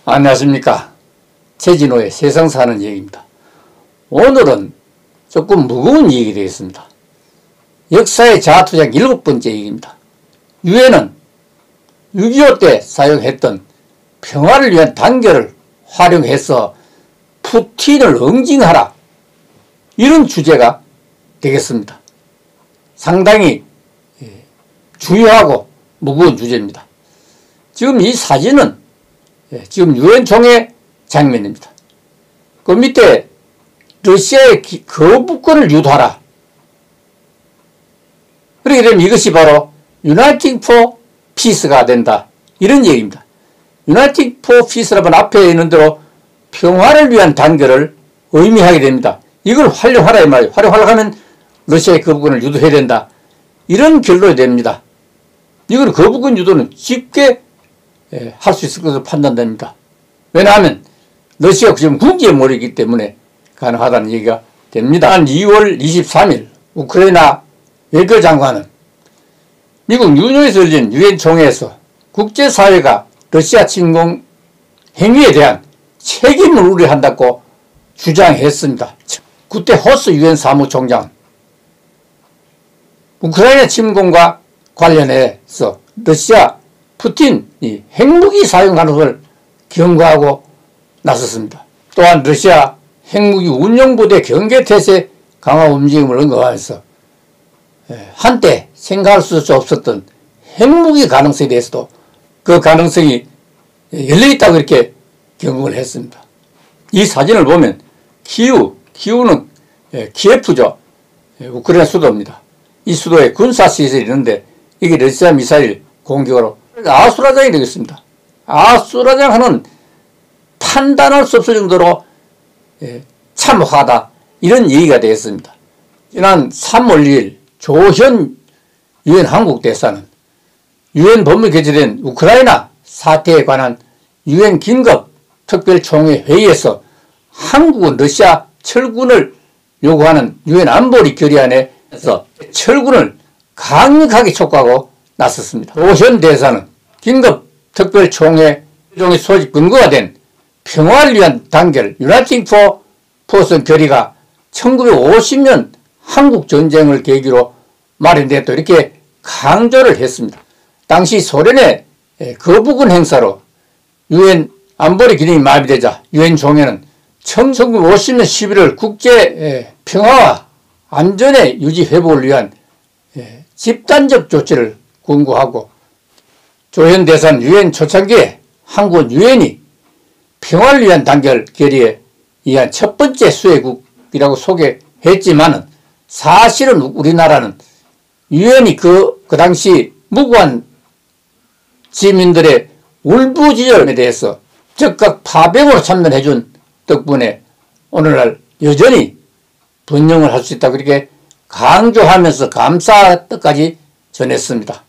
안녕하십니까. 최진호의 세상 사는 얘기입니다. 오늘은 조금 무거운 얘기 되겠습니다. 역사의 자아투쟁 7번째 얘기입니다. 유엔은 6.25 때 사용했던 평화를 위한 단결을 활용해서 푸틴을 응징하라, 이런 주제가 되겠습니다. 상당히 주요하고 무거운 주제입니다. 지금 이 사진은 지금 유엔 총회 장면입니다. 그 밑에 러시아의 거부권을 유도하라. 그렇게 되면 이것이 바로 Uniting for Peace가 된다, 이런 얘기입니다. Uniting for Peace라면 앞에 있는 대로 평화를 위한 단결을 의미하게 됩니다. 이걸 활용하라 이 말이에요. 활용하려고 하면 러시아의 거부권을 유도해야 된다, 이런 결론이 됩니다. 이건 거부권 유도는 쉽게 할 수 있을 것으로 판단됩니다. 왜냐하면 러시아가 지금 궁지에 몰리기 때문에 가능하다는 얘기가 됩니다. 2월 23일 우크라이나 외교장관은 미국 뉴욕에서 열린 유엔 총회에서 국제사회가 러시아 침공 행위에 대한 책임을 우려한다고 주장했습니다. 그때 호스 유엔 사무총장은 우크라이나 침공과 관련해서 러시아 푸틴이 핵무기 사용 가능성을 경고하고 나섰습니다. 또한 러시아 핵무기 운용부대 경계태세 강화 움직임을 언급하면서 한때 생각할 수 없었던 핵무기 가능성에 대해서도 그 가능성이 열려있다고 이렇게 경고를 했습니다. 이 사진을 보면 키우는 키예프죠. 우크라이나 수도입니다. 이 수도에 군사시설이 있는데 이게 러시아 미사일 공격으로 아수라장이 되겠습니다. 아수라장하는 판단할 수 없을 정도로 참혹하다, 이런 얘기가 되었습니다. 지난 3월 2일 조현 유엔 한국대사는 유엔 법률 개최된 우크라이나 사태에 관한 유엔 긴급 특별총회 회의에서 한국은 러시아 철군을 요구하는 유엔 안보리 결의안에서 철군을 강력하게 촉구하고 나섰습니다. 조현 대사는 긴급 특별총회 최종의 소집 근거가 된 평화를 위한 단결 Uniting for Peace 결의가 1950년 한국 전쟁을 계기로 마련됐다, 이렇게 강조를 했습니다. 당시 소련의 거부권 행사로 유엔 안보리 기능이 마비되자 유엔 총회는 1950년 11월 국제 평화와 안전의 유지 회복을 위한 집단적 조치를 권고하고, 조현 대사는 유엔 초창기에 한국은 유엔이 평화를 위한 단결 결의에 의한 첫 번째 수혜국이라고 소개했지만은 사실은 우리나라는 유엔이 그 당시 무고한 시민들의 울부짖음에 대해서 적극 파병으로 참전해준 덕분에 오늘날 여전히 번영을 할 수 있다고 이렇게 강조하면서 감사의 뜻까지 전했습니다.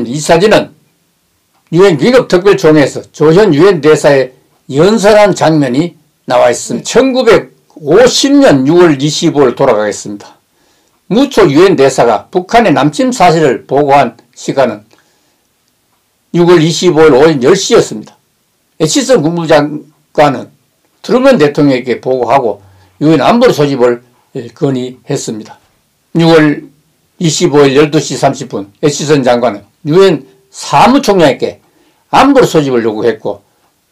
이 사진은 유엔 긴급 특별총회에서 조현 유엔 대사의 연설한 장면이 나와 있습니다. 1950년 6월 25일 돌아가겠습니다. 무초 유엔 대사가 북한의 남침 사실을 보고한 시간은 6월 25일 오전 10시였습니다. 애치슨 국무장관은 트루먼 대통령에게 보고하고 유엔 안보리 소집을 건의했습니다. 6월 25일 12시 30분 애치슨 장관은 유엔 사무총장에게 안보리 소집을 요구했고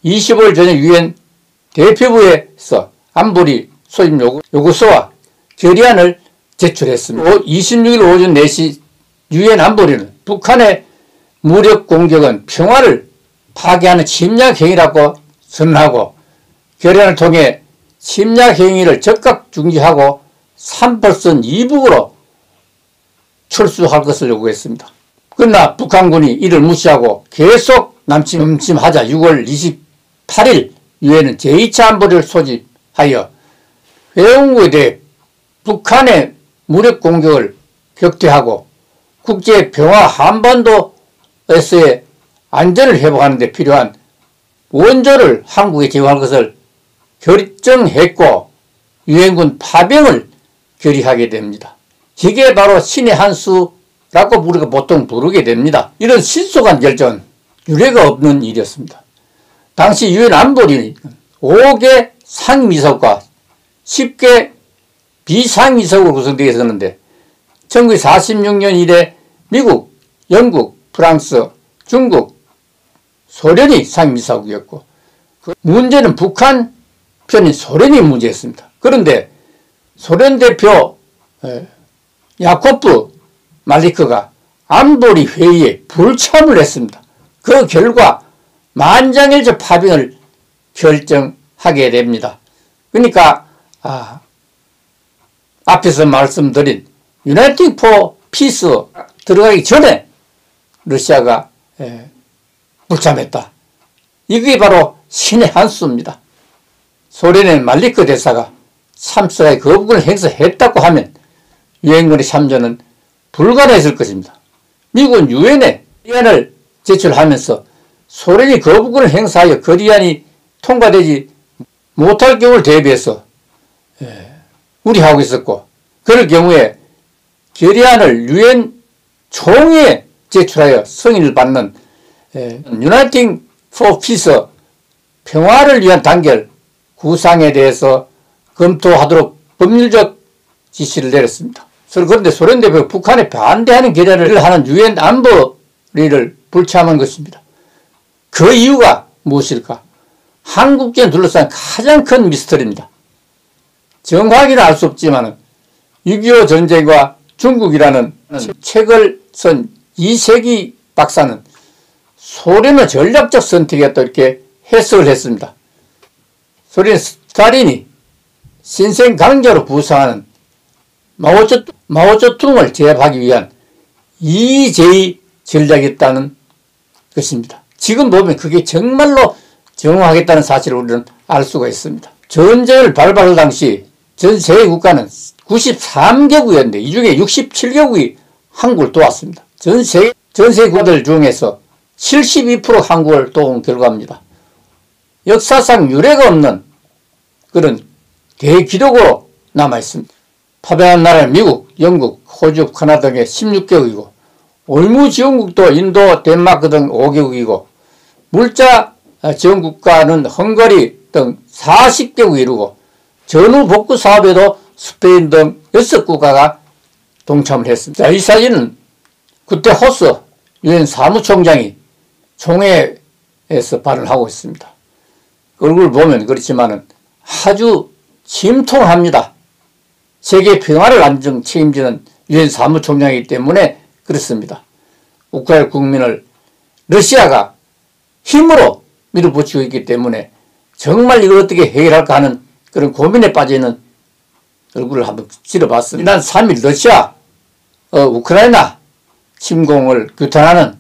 25일 저녁 유엔 대표부에서 안보리 소집 요구서와 결의안을 제출했습니다. 26일 오전 4시 유엔 안보리는 북한의 무력 공격은 평화를 파괴하는 침략 행위라고 선언하고 결의안을 통해 침략 행위를 즉각 중지하고 3%선 이북으로 철수할 것을 요구했습니다. 그러나 북한군이 이를 무시하고 계속 남침하자 6월 28일 유엔은 제2차 안보리를 소집하여 회원국에 대해 북한의 무력 공격을 격퇴하고 국제 평화 한반도에서의 안전을 회복하는 데 필요한 원조를 한국에 제공할 것을 결정했고 유엔군 파병을 결의하게 됩니다. 이게 바로 신의 한 수라고 우리가 보통 부르게 됩니다. 이런 신속한 결정은 유례가 없는 일이었습니다. 당시 유엔 안보리는 5개 상임위석과 10개 비상임위석으로 구성되어 있었는데 1946년 이래 미국, 영국, 프랑스, 중국, 소련이 상임위석이었고 문제는 북한 편인 소련이 문제였습니다. 그런데 소련 대표 야코프 말리크가 안보리 회의에 불참을 했습니다. 그 결과 만장일치 파병을 결정하게 됩니다. 그러니까 앞에서 말씀드린 유나이팅 포 피스 들어가기 전에 러시아가 불참했다. 이게 바로 신의 한 수입니다. 소련의 말리크 대사가 참석에 거부권을 행사했다고 하면 유엔군의 참전은 불가능했을 것입니다. 미국은 유엔에 결의안을 제출하면서 소련이 거부권을 행사하여 결의안이 통과되지 못할 경우를 대비해서 우려하고 있었고, 그럴 경우에 결의안을 유엔 총회에 제출하여 승인을 받는 유나이팅 포 피스 평화를 위한 단결 구상에 대해서 검토하도록 법률적 지시를 내렸습니다. 그런데 소련 대표가 북한에 반대하는 결의안을 하는 유엔 안보리를 불참한 것입니다. 그 이유가 무엇일까? 한국전을 둘러싼 가장 큰 미스터리입니다. 정확히는 알 수 없지만 6.25 전쟁과 중국이라는 책을 쓴 이세기 박사는 소련의 전략적 선택이었다 이렇게 해석을 했습니다. 소련 스탈린이 신생 강자로 부상하는 마오쩌둥을 제압하기 위한 이재의 전략이었다는 것입니다. 지금 보면 그게 정말로 정확하겠다는 사실을 우리는 알 수가 있습니다. 전쟁을 발발할 당시 전 세계 국가는 93개국이었는데 이 중에 67개국이 한국을 도왔습니다. 전 세계 국가들 중에서 72% 한국을 도운 결과입니다. 역사상 유례가 없는 그런 대기록으로 남아있습니다. 파병한 나라는 미국, 영국, 호주, 캐나다 등의 16개국이고 의무지원국도 인도, 덴마크 등 5개국이고 물자 지원국가는 헝가리 등 40개국이 이루고 전후복구 사업에도 스페인 등 6국가가 동참을 했습니다. 이 사진은 그때 호스 유엔 사무총장이 총회에서 발언하고 있습니다. 얼굴 보면 그렇지만은 아주 침통합니다. 세계 평화를 안정 책임지는 유엔 사무총장이기 때문에 그렇습니다. 우크라이나 국민을 러시아가 힘으로 밀어붙이고 있기 때문에 정말 이걸 어떻게 해결할까 하는 그런 고민에 빠지는 얼굴을 한번 찍어봤습니다. 지난 3일 러시아 우크라이나 침공을 규탄하는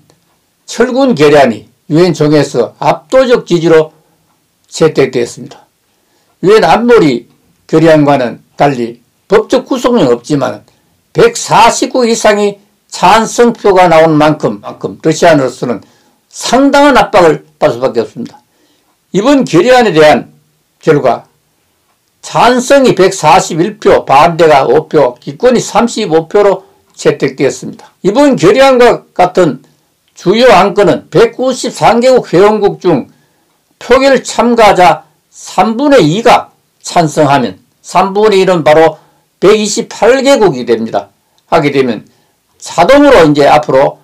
철군 결의안이 유엔 총회에서 압도적 지지로 채택되었습니다. 유엔 안보리 결의안과는 달리 법적 구속력은 없지만 149 이상의 찬성표가 나온 만큼 러시아로서는 상당한 압박을 받을 수밖에 없습니다. 이번 결의안에 대한 결과 찬성이 141표, 반대가 5표, 기권이 35표로 채택되었습니다. 이번 결의안과 같은 주요 안건은 193개국 회원국 중 표결 참가자 3분의 2가 찬성하면 3분의 1은 바로 128개국이 됩니다. 하게 되면 자동으로 이제 앞으로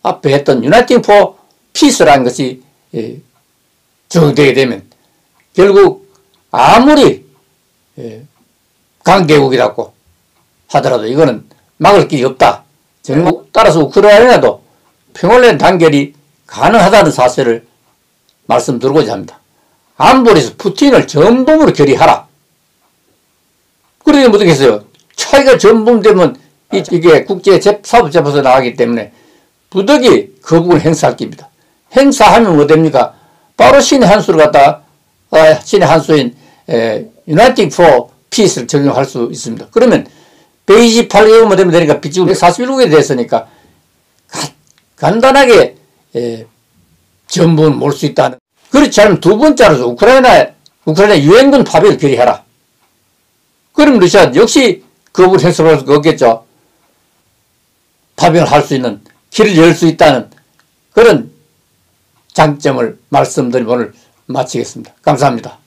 앞에 했던 유나이팅 포 피스라는 것이 적용되게 되면 결국 아무리 강대국이라고 하더라도 이거는 막을 길이 없다. 따라서 우크라이나도 평화를 단결이 가능하다는 사실을 말씀드리고자 합니다. 안보리에서 푸틴을 전범으로 결의하라. 그러면 어떻겠어요? 차이가 전범되면 이게 국제사법재판소에 나가기 때문에 부득이 거부권을 행사할 겁니다. 행사하면 뭐 됩니까? 바로 신의 한 수를 갖다가 신의 한 수인 유나이팅 포 피스를 적용할 수 있습니다. 그러면 128개국만 되면 되니까 지금 141국이 됐으니까 간단하게 전부는 몰 수 있다는. 그렇지 않으면 두 번째로서 우크라이나 유엔군 파병을 결의하라. 그럼 러시아 역시 그걸 해석할 수 없겠죠. 파병을 할 수 있는 길을 열 수 있다는 그런 장점을 말씀드리고 오늘 마치겠습니다. 감사합니다.